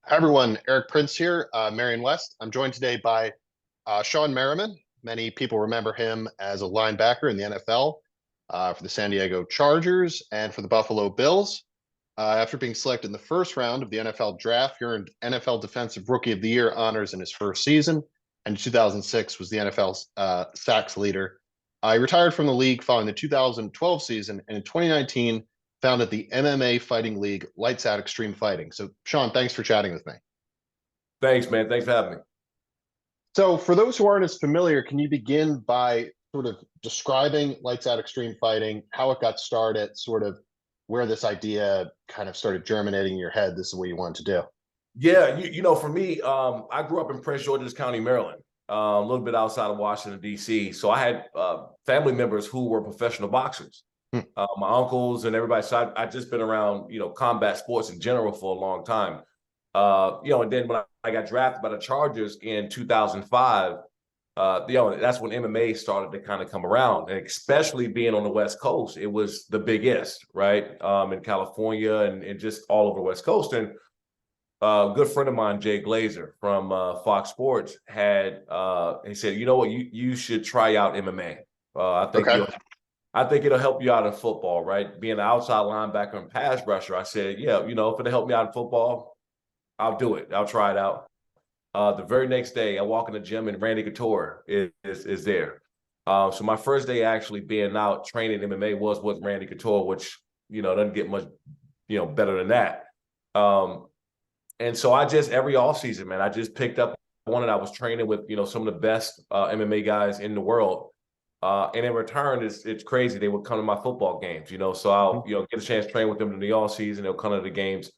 Hi everyone, Eric Prince here, Marion West. I'm joined today by Shawne Merriman. Many people remember him as a linebacker in the NFL for the San Diego Chargers and for the Buffalo Bills. After being selected in the first round of the NFL draft, he earned NFL Defensive Rookie of the Year honors in his first season, and in 2006 was the NFL's sacks leader. He retired from the league following the 2012 season, and in 2019 founded the MMA fighting league Lights Out Extreme Fighting. So, Shawne, thanks for chatting with me. Thanks, man. Thanks for having me. So, for those who aren't as familiar, can you begin by sort of describing Lights Out Extreme Fighting, how it got started, sort of where this idea kind of started germinating in your head? This is what you wanted to do. Yeah, for me, I grew up in Prince George's County, Maryland, a little bit outside of Washington, D.C. So I had family members who were professional boxers, Hmm. my uncles and everybody. So I just been around, combat sports in general for a long time. And then when I got drafted by the Chargers in 2005, that's when MMA started to kind of come around, and especially being on the West Coast, it was the biggest, right? In California and just all over the West Coast. And a good friend of mine, Jay Glazer from Fox Sports, he said, you know what, you should try out MMA. Okay. I think it'll help you out in football, right? Being an outside linebacker and pass rusher, I said, yeah, if it'll help me out in football, I'll do it. I'll try it out. The very next day, I walk in the gym and Randy Couture is there. So my first day actually being out training MMA was with Randy Couture, which doesn't get much better than that. And so I just every offseason, man, I just picked up one, and I was training with some of the best MMA guys in the world. And in return, it's crazy. They would come to my football games, so I'll get a chance to train with them in the off season. They'll come to the games.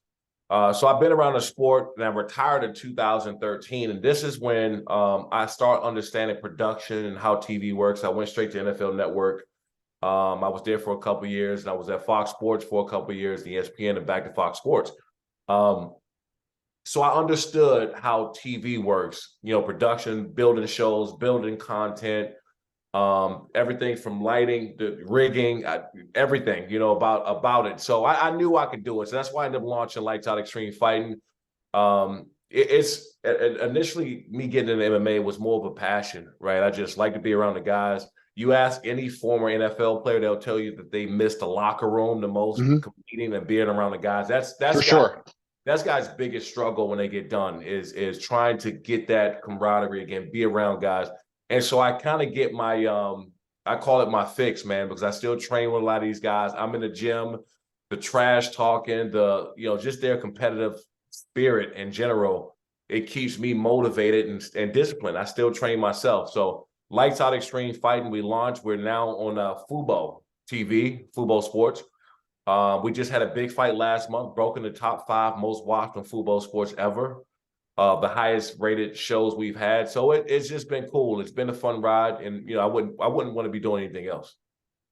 So I've been around the sport, and I retired in 2013. And this is when I start understanding production and how TV works. I went straight to NFL Network. I was there for a couple of years, and I was at Fox Sports for a couple of years, the ESPN, and back to Fox Sports. So I understood how TV works, production, building shows, building content, everything from lighting to rigging, everything, about it. So I knew I could do it. So that's why I ended up launching Lights Out Extreme Fighting. It's initially me getting into MMA was more of a passion, right? I just like to be around the guys. You ask any former NFL player, they'll tell you that they missed the locker room the most, Hmm. competing and being around the guys. For sure. That's guy's biggest struggle when they get done is trying to get that camaraderie again, be around guys. And so I kind of get my I call it my fix, man, because I still train with a lot of these guys. I'm in the gym, the trash talking, just their competitive spirit in general. It keeps me motivated and disciplined. I still train myself. So Lights Out Extreme Fighting, we launched. We're now on Fubo TV, Fubo Sports. We just had a big fight last month, broken the top 5 most watched on Fubo Sports ever. The highest rated shows we've had. So it's just been cool. It's been a fun ride, and I wouldn't want to be doing anything else.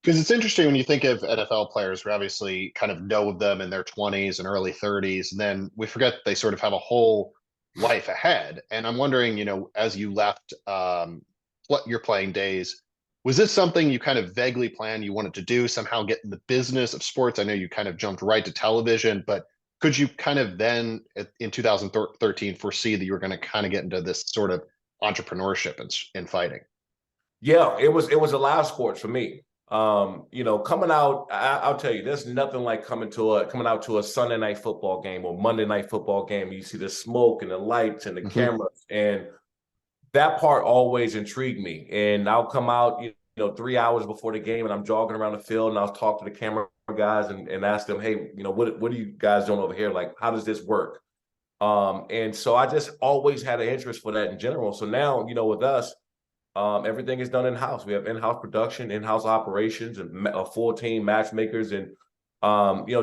Because it's interesting when you think of NFL players, we obviously kind of know them in their 20s and early 30s, and then we forget they sort of have a whole life ahead. And I'm wondering, as you left what your playing days, was this something you kind of vaguely planned you wanted to do, somehow get in the business of sports? I know you kind of jumped right to television, but could you kind of then in 2013 foresee that you were going to kind of get into this sort of entrepreneurship in fighting? Yeah, it was a live sport for me. Coming out, I'll tell you, there's nothing like coming out to a Sunday night football game or Monday night football game. You see the smoke and the lights and the Hmm. cameras, and that part always intrigued me. And I'll come out, 3 hours before the game, and I'm jogging around the field, and I'll talk to the camera guys and ask them, hey, what are you guys doing over here? Like, how does this work? And so I just always had an interest for that in general. So now, with us, everything is done in-house. We have in-house production, in-house operations, and a full team matchmakers, and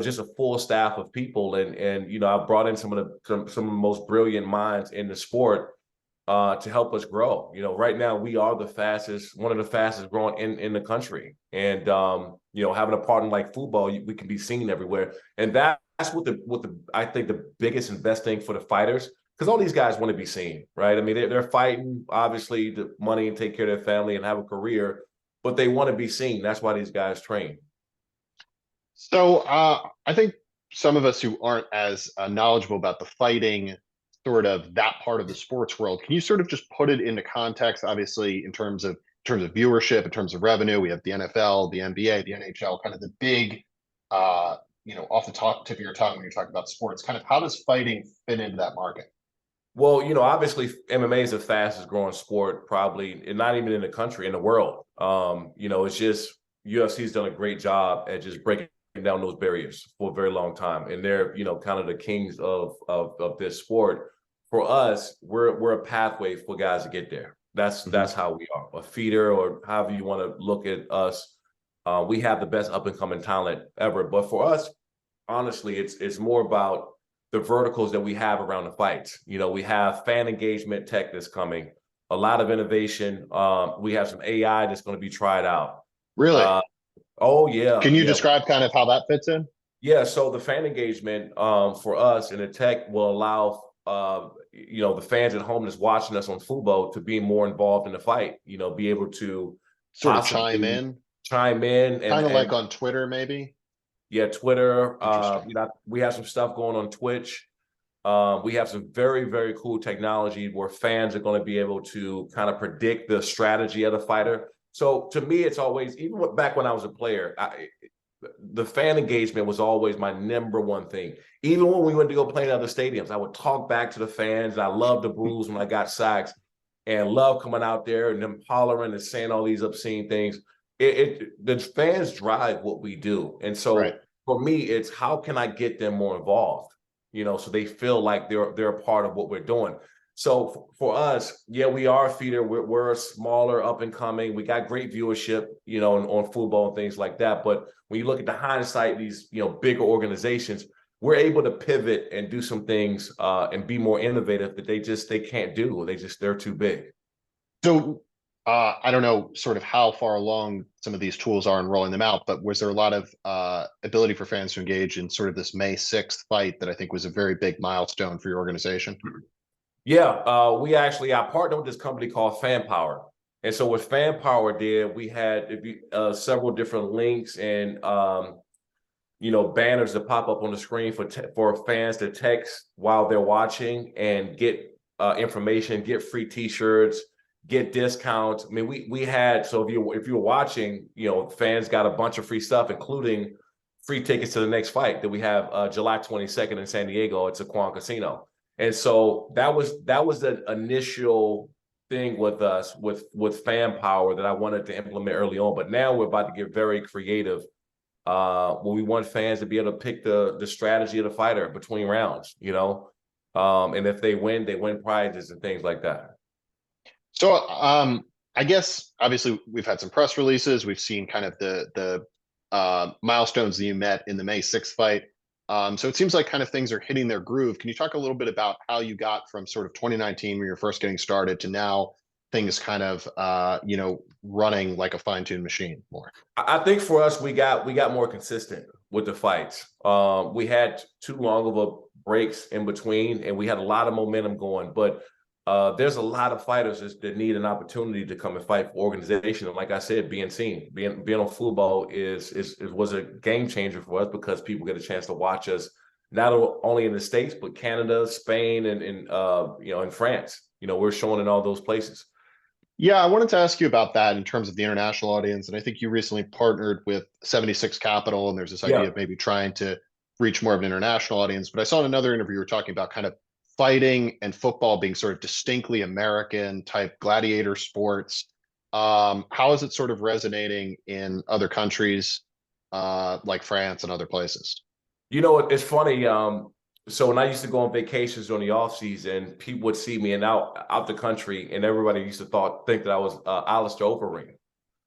just a full staff of people. And I've brought in some of the most brilliant minds in the sport to help us grow. Right now we are one of the fastest growing in the country. And having a partner like football, we can be seen everywhere. And that's what I think the biggest and best thing for the fighters, because all these guys want to be seen, right? I mean, they're fighting obviously the money and take care of their family and have a career, but they want to be seen. That's why these guys train. So I think some of us who aren't as knowledgeable about the fighting sort of that part of the sports world. Can you sort of just put it into context? Obviously, in terms of viewership, in terms of revenue, we have the NFL, the NBA, the NHL, kind of the big, off the tip of your tongue when you're talking about sports. Kind of how does fighting fit into that market? Well, obviously MMA is the fastest growing sport, probably, and not even in the country, in the world. It's just UFC's done a great job at just breaking down those barriers for a very long time, and they're kind of the kings of this sport. For us, we're a pathway for guys to get there. That's how we are, a feeder, or however you want to look at us. We have the best up and coming talent ever, but for us, honestly, it's more about the verticals that we have around the fights. We have fan engagement tech that's coming, a lot of innovation. We have some AI that's going to be tried out. Really? Oh yeah, Can you yeah, describe kind of how that fits in? yeah. So the fan engagement for us and the tech will allow the fans at home that's watching us on Fubo to be more involved in the fight. Be able to Sort of chime possibly in, chime in kind of like and on Twitter, maybe. yeah, Twitter. Interesting. We have some stuff going on Twitch. We have some very, very cool technology where fans are going to be able to kind of predict the strategy of the fighter. So to me, it's always, even back when I was a player, the fan engagement was always my number one thing. Even when we went to go play in other stadiums, I would talk back to the fans. I loved the boos when I got sacks, and love coming out there and them hollering and saying all these obscene things. The fans drive what we do. And Right. so for me, it's how can I get them more involved? So they feel like they're a part of what we're doing. So for us, yeah, we are a feeder. We're smaller, up and coming. We got great viewership, on football and things like that. But when you look at the hindsight, these bigger organizations, we're able to pivot and do some things and be more innovative that they can't do. They're too big. So I don't know sort of how far along some of these tools are in rolling them out, but was there a lot of ability for fans to engage in sort of this May 6th fight that I think was a very big milestone for your organization? Yeah, I partnered with this company called Fan Power. And so what Fan Power did, we had several different links and banners that pop up on the screen for fans to text while they're watching and get information, get free T-shirts, get discounts. I mean, we had, so if you were watching, fans got a bunch of free stuff, including free tickets to the next fight that we have July 22nd in San Diego. It's a Quan Casino. And so that was the initial thing with us with Fan Power that I wanted to implement early on. But now we're about to get very creative. When we want fans to be able to pick the strategy of the fighter between rounds, and if they win prizes and things like that. So I guess obviously we've had some press releases. We've seen kind of the milestones that you met in the May 6th fight. So it seems like kind of things are hitting their groove. Can you talk a little bit about how you got from sort of 2019 when you're first getting started to now things kind of running like a fine-tuned machine more? I think for us, we got more consistent with the fights. We had too long of a breaks in between, and we had a lot of momentum going. But there's a lot of fighters that need an opportunity to come and fight for organization. And like I said, being seen, being on football was a game changer for us because people get a chance to watch us not only in the States but Canada, Spain, and in France. We're showing in all those places. Yeah, I wanted to ask you about that in terms of the international audience. And I think you recently partnered with 76 Capital, and there's this idea of maybe trying to reach more of an international audience. But I saw in another interview you were talking about kind of fighting and football being sort of distinctly American type gladiator sports. How is it sort of resonating in other countries like France and other places? It's funny. So when I used to go on vacations during the off season, people would see me and out the country, and everybody used to think that I was Alistair Overeem.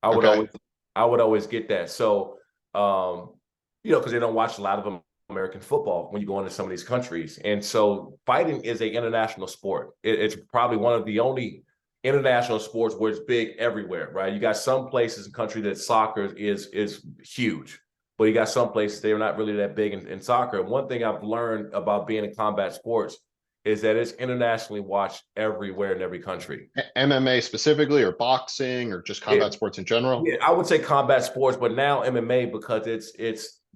I would Okay. always get that. So, because they don't watch a lot of American football when you go into some of these countries, and so fighting is an international sport. It's probably one of the only international sports where it's big everywhere, right? You got some places in country that soccer is huge. But you got some places they're not really that big in soccer. And one thing I've learned about being in combat sports is that it's internationally watched everywhere in every country. MMA specifically, or boxing, or just combat sports in general? Yeah, I would say combat sports, but now MMA because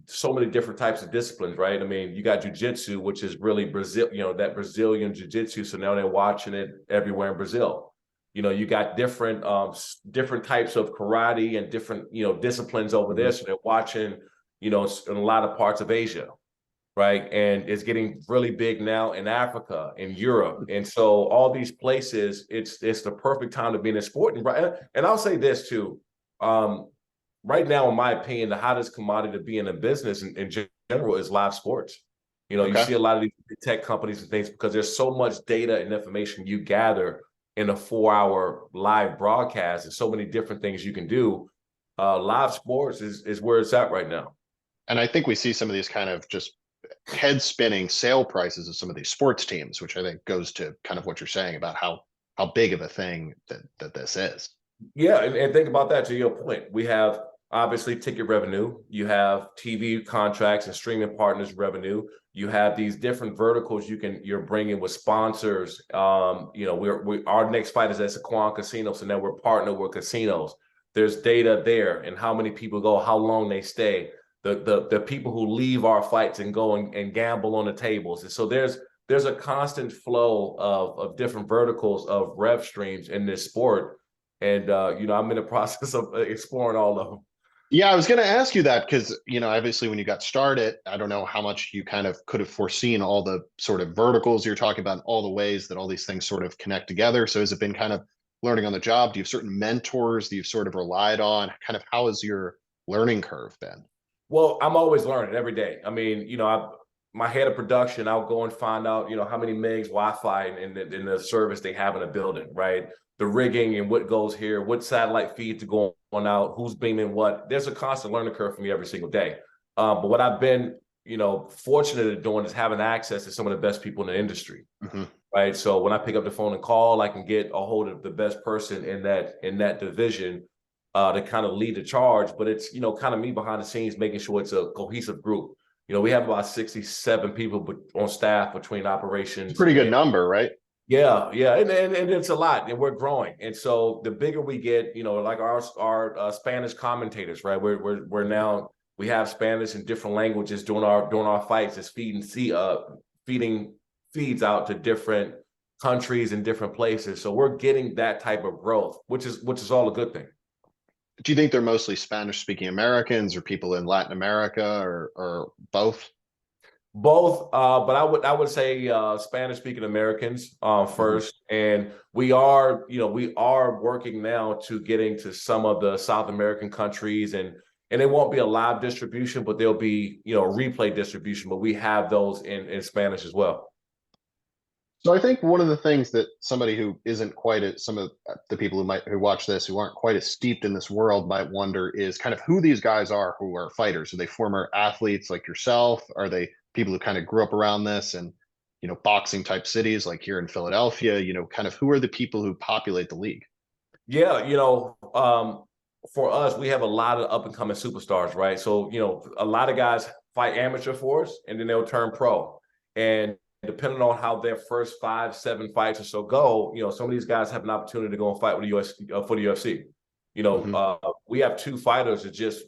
so many different types of disciplines, right? I mean, you got jiu-jitsu, which is really Brazil, that Brazilian jiu-jitsu. So now they're watching it everywhere in Brazil. You got different types of karate and different, disciplines over there. So they're watching, in a lot of parts of Asia, right? And it's getting really big now in Africa, in Europe. And so all these places, it's the perfect time to be in a sport. And I'll say this too. Right now, in my opinion, the hottest commodity to be in a business in general is live sports. You see a lot of these tech companies and things because there's so much data and information you gather in a 4-hour live broadcast and so many different things you can do. Live sports is where it's at right now. And I think we see some of these kind of just head spinning sale prices of some of these sports teams, which I think goes to kind of what you're saying about how big of a thing that this is. Yeah, and think about that to your point. We have obviously ticket revenue, you have TV contracts and streaming partners revenue, you have these different verticals you're bringing with sponsors. Our next fight is at Saquon Casino, so now we're partnered with casinos. There's data there and how many people go, how long they stay, the people who leave our fights and go and gamble on the tables. And so there's a constant flow of different verticals of rev streams in this sport. And I'm in the process of exploring all of them. Yeah, I was going to ask you that because, obviously when you got started, I don't know how much you kind of could have foreseen all the sort of verticals you're talking about, all the ways that all these things sort of connect together. So has it been kind of learning on the job? Do you have certain mentors that you've sort of relied on? Kind of how has your learning curve been? Well, I'm always learning every day. I mean, my head of production, I'll go and find out, how many megs Wi-Fi in the service they have in a building, right? The rigging and what goes here, what satellite feeds are going out, who's beaming what. There's a constant learning curve for me every single day. But what I've been, fortunate at doing is having access to some of the best people in the industry, right? So when I pick up the phone and call, I can get a hold of the best person in that division to kind of lead the charge. But it's, kind of me behind the scenes, making sure it's a cohesive group. We have about 67 people on staff between operations. It's a pretty good number, right? Yeah, and it's a lot, and we're growing. And so the bigger we get, like our Spanish commentators, right? We're now we have Spanish in different languages during our fights. It's feeding feeds out to different countries and different places. So we're getting that type of growth, which is all a good thing. Do you think they're mostly Spanish speaking Americans or people in Latin America or both? Both, but I would say Spanish speaking Americans first, and we are working now to getting to some of the South American countries, and it won't be a live distribution, but there'll be replay distribution, but we have those in Spanish as well. So I think one of the things that somebody who isn't quite some of the people who watch this who aren't quite as steeped in this world might wonder is kind of who these guys are who are fighters. Are they former athletes like yourself? Are they people who kind of grew up around this and boxing type cities like here in Philadelphia? Kind of who are the people who populate the league? Yeah, for us, we have a lot of up and coming superstars, right? So a lot of guys fight amateur for us, and then they'll turn pro. And depending on how their first 5-7 fights or so go, some of these guys have an opportunity to go and fight with for the UFC. We have 2 fighters that just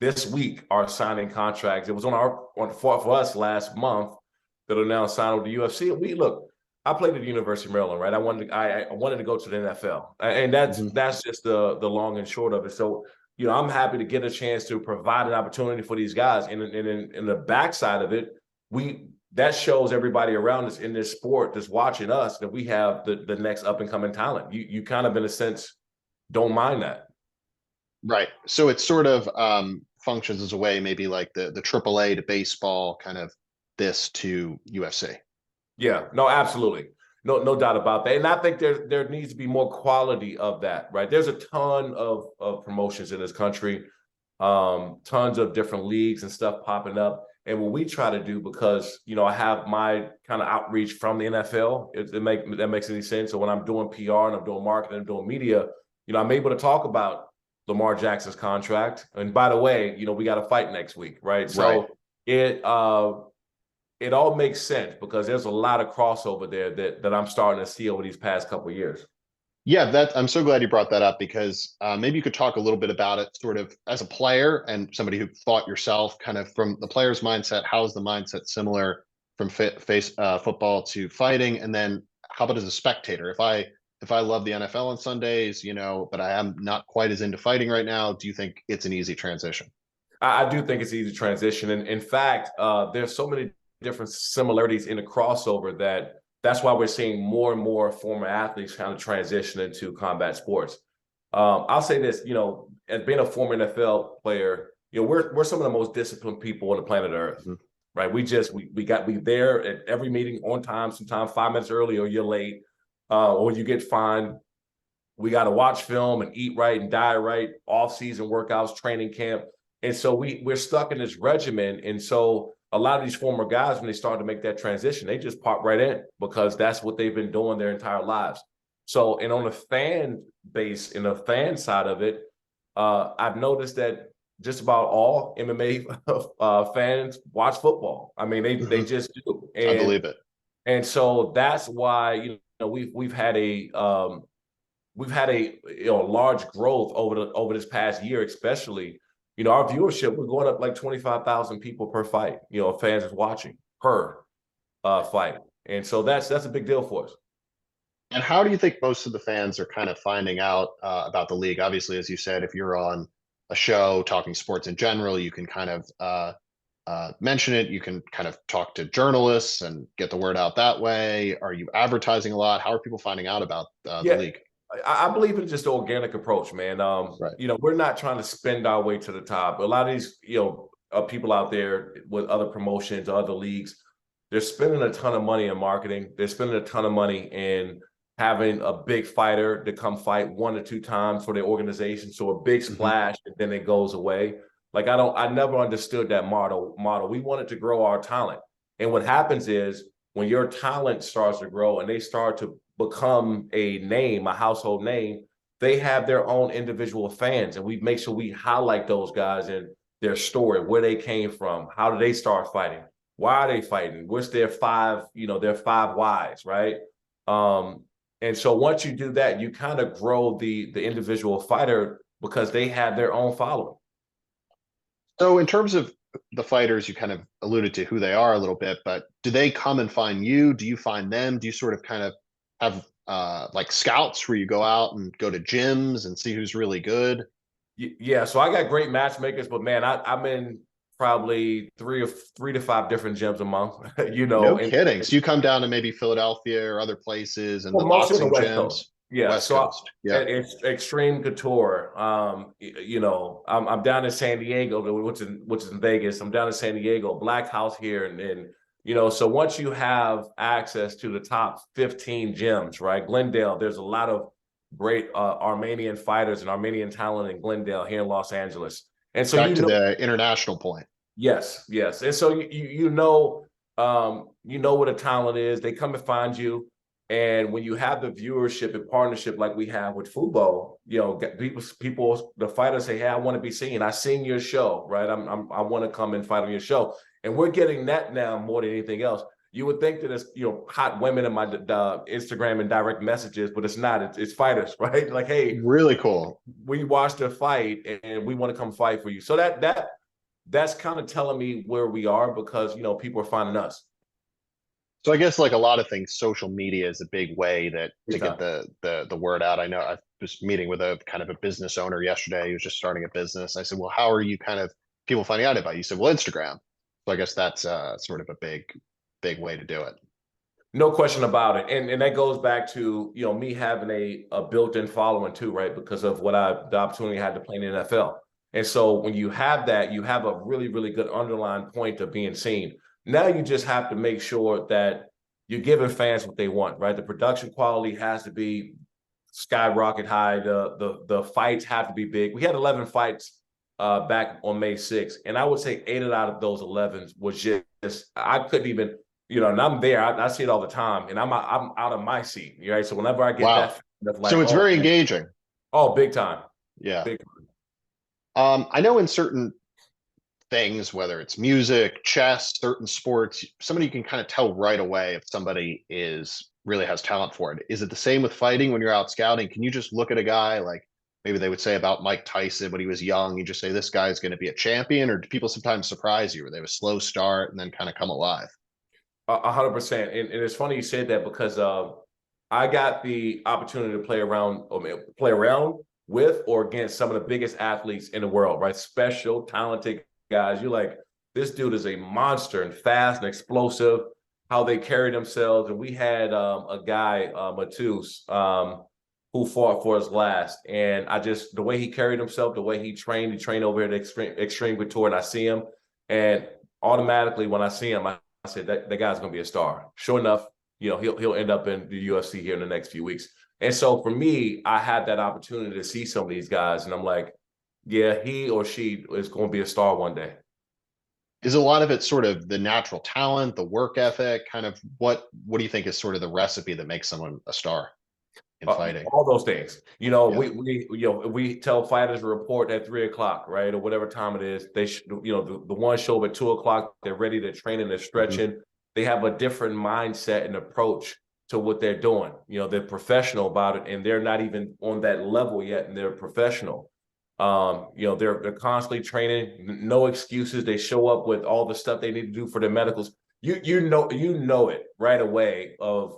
this week are signing contracts. It was for us last month that are now signed with the UFC. And I played at the University of Maryland, right? I wanted to go to the NFL, and that's just the long and short of it. So I'm happy to get a chance to provide an opportunity for these guys. And in the backside of it, that shows everybody around us in this sport that's watching us that we have the next up and coming talent. You kind of, in a sense, don't mind that. Right. So it sort of functions as a way, maybe like the AAA to baseball, kind of this to UFC. Yeah, no, absolutely. No doubt about that. And I think there needs to be more quality of that, right? There's a ton of promotions in this country, tons of different leagues and stuff popping up. And what we try to do, because I have my kind of outreach from the NFL, that makes any sense. So when I'm doing PR and I'm doing marketing and doing media, I'm able to talk about Lamar Jackson's contract. And by the way, we got a fight next week, right? So it all makes sense because there's a lot of crossover there that I'm starting to see over these past couple of years. Yeah, that I'm so glad you brought that up because maybe you could talk a little bit about it, sort of as a player and somebody who fought yourself, kind of from the player's mindset. How is the mindset similar from football to fighting? And then how about as a spectator? If I love the NFL on Sundays, but I am not quite as into fighting right now, do you think it's an easy transition? I do think it's easy to transition. And in fact, there's so many different similarities in the crossover that's why we're seeing more and more former athletes kind of transition into combat sports. I'll say this, as being a former NFL player, we're some of the most disciplined people on the planet Earth, Mhm. right? We there at every meeting on time, sometimes 5 minutes early or you're late, or you get fined. We got to watch film and eat right and diet right, off-season workouts, training camp. And so we're stuck in this regimen. And so a lot of these former guys, when they start to make that transition, they just pop right in because that's what they've been doing their entire lives. So, and on the fan base, in the fan side of it, I've noticed that just about all MMA fans watch football. I mean, they Mhm. just do. I And believe it. so that's why we've had a large growth over this past year, especially. Our viewership, we're going up like 25,000 people per fight. Fans is watching per fight, and so that's a big deal for us. And how do you think most of the fans are kind of finding out about the league? Obviously, as you said, if you're on a show talking sports in general, you can kind of mention it. You can kind of talk to journalists and get the word out that way. Are you advertising a lot? How are people finding out about the Yeah, league? I believe in just the organic approach, man. Right. We're not trying to spend our way to the top. A lot of these, people out there with other promotions, other leagues, they're spending a ton of money in marketing. They're spending a ton of money in having a big fighter to come fight 1 or 2 times for their organization. So a big Hmm. splash, and then it goes away. Like I never understood that model. We wanted to grow our talent. And what happens is when your talent starts to grow and they start to become a name, a household name, they have their own individual fans. And we make sure we highlight those guys and their story, where they came from, how did they start fighting? Why are they fighting? What's their five whys, right? Um, and so once you do that, you kind of grow the individual fighter because they have their own following. So, in terms of the fighters, you kind of alluded to who they are a little bit, but do they come and find you? Do you find them? Do you sort of kind of have like scouts where you go out and go to gyms and see who's really good? Yeah, so I got great matchmakers, but man, I'm in probably 3 to 5 different gyms a month, No and kidding. So you come down to maybe Philadelphia or other places and well, the mostly on the boxing West Coast. gyms, Yeah, West so Coast. Yeah. it's Extreme Couture. I'm down in San Diego, which is in Vegas. I'm down in San Diego, Black House here, and so once you have access to the top 15 gyms, right? Glendale, there's a lot of great Armenian fighters and Armenian talent in Glendale here in Los Angeles, and so Back to the international point. yes, yes. And so you know what a talent is. They come and find you. And when you have the viewership and partnership like we have with football, the fighters say, "Hey, I want to be seen. I seen your show, right? I want to come and fight on your show." And we're getting that now more than anything else. You would think that it's hot women in my Instagram and direct messages, but it's not. It's fighters, right? Like, hey, Really cool. we watched a fight and we want to come fight for you. So that's kind of telling me where we are because people are finding us So I guess like a lot of things, social media is a big way that big to get time. the word out. I know I was meeting with a kind of a business owner yesterday. He was just starting a business. I said, "Well, how are you kind of people finding out about you?" He said, "Well, Instagram." So I guess that's sort of a big way to do it. No question about it. And that goes back to me having a built-in following too, right? Because of the opportunity I had to play in the NFL. And so when you have that, you have a really, really good underlying point of being seen. Now you just have to make sure that you're giving fans what they want, right? The production quality has to be skyrocket high. The fights have to be big. We had 11 fights back on May 6th, and I would say 8 out of those 11 was just I couldn't even and I'm there. I see it all the time, and I'm out of my seat, right? So whenever I get Wow. that, that's like, So it's oh very man, engaging. oh big time, Yeah. big. I know in certain things, whether it's music, chess, certain sports, somebody you can kind of tell right away if somebody is really has talent for it. Is it the same with fighting when you're out scouting? Can you just look at a guy like maybe they would say about Mike Tyson when he was young, you just say this guy is going to be a champion, or do people sometimes surprise you where they have a slow start and then kind of come alive? 100%. And it's funny you said that because I got the opportunity to play around with or against some of the biggest athletes in the world, right? Special, talented guys. You're like, this dude is a monster and fast and explosive, how they carry themselves. And we had a guy, Matus, who fought for us last. And the way he carried himself, the way he trained over at Xtreme Couture, and I see him. And automatically when I see him, I said, that guy's going to be a star. Sure enough, he'll end up in the UFC here in the next few weeks. And so for me, I had that opportunity to see some of these guys, and I'm like, yeah, he or she is going to be a star one day. Is a lot of it sort of the natural talent, the work ethic, kind of what do you think is sort of the recipe that makes someone a star in fighting? All those things. Yeah. We tell fighters to report at 3 o'clock, right, or whatever time it is. They the one show up at 2 o'clock. They're ready. They're training. They're stretching. Mm-hmm. They have a different mindset and approach to what they're doing. They're professional about it, and they're not even on that level yet, and they're professional. They're constantly training. No excuses. They show up with all the stuff they need to do for their medicals. You know it right away of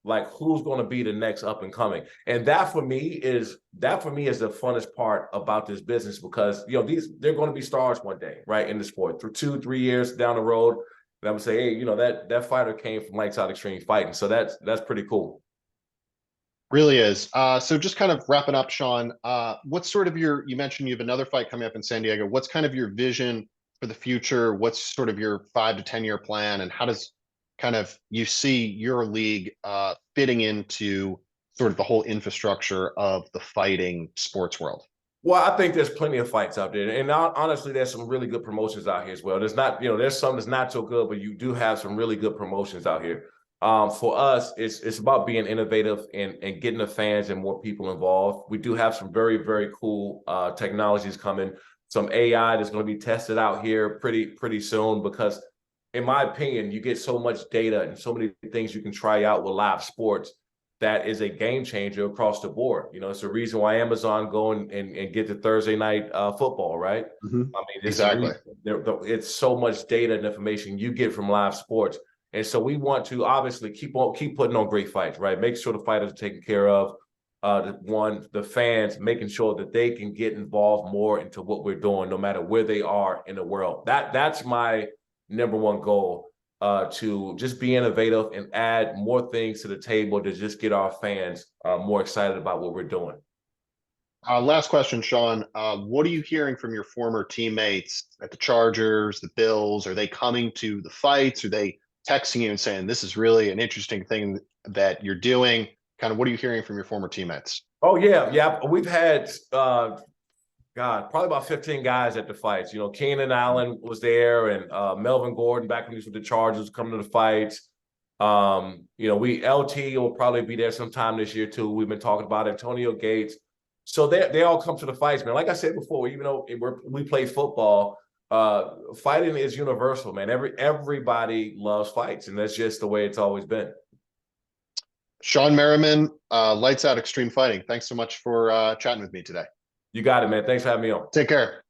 like who's going to be the next up and coming. And that for me is the funnest part about this business, because they're going to be stars one day, right, in the sport. Through 2-3 years down the road, and I would say, hey, that fighter came from Lights Out Extreme Fighting. So that's pretty cool. Really is. So just kind of wrapping up, Shawne, what's sort of you mentioned you have another fight coming up in San Diego. What's kind of your vision for the future? What's sort of your 5 to 10 year plan? And how does kind of you see your league fitting into sort of the whole infrastructure of the fighting sports world? Well, I think there's plenty of fights out there. And honestly, there's some really good promotions out here as well. There's not, there's some that's not so good, but you do have some really good promotions out here. For us, it's about being innovative and getting the fans and more people involved. We do have some very, very cool technologies coming. Some AI that's going to be tested out here pretty soon, because in my opinion, you get so much data and so many things you can try out with live sports. That is a game changer across the board. It's the reason why Amazon go and get the Thursday night football, right? Mm-hmm. I mean, exactly. It's so much data and information you get from live sports. And so we want to obviously keep putting on great fights, right? Make sure the fighters are taken care of. The fans, making sure that they can get involved more into what we're doing, no matter where they are in the world. That's my number one goal, to just be innovative and add more things to the table to just get our fans more excited about what we're doing. Last question, Shawne. What are you hearing from your former teammates at the Chargers, the Bills? Are they coming to the fights? Are they texting you and saying, this is really an interesting thing that you're doing? Kind of what are you hearing from your former teammates? Oh, yeah. We've had, probably about 15 guys at the fights. Keenan Allen was there, and Melvin Gordon, back when he was with the Chargers, coming to the fights. LT will probably be there sometime this year too. We've been talking about Antonio Gates. So they all come to the fights, man. Like I said before, even though we play football, fighting is universal, man. Everybody loves fights, and that's just the way it's always been. Shawne Merriman, Lights Out Extreme Fighting. Thanks so much for chatting with me today. You got it, man. Thanks for having me on. Take care.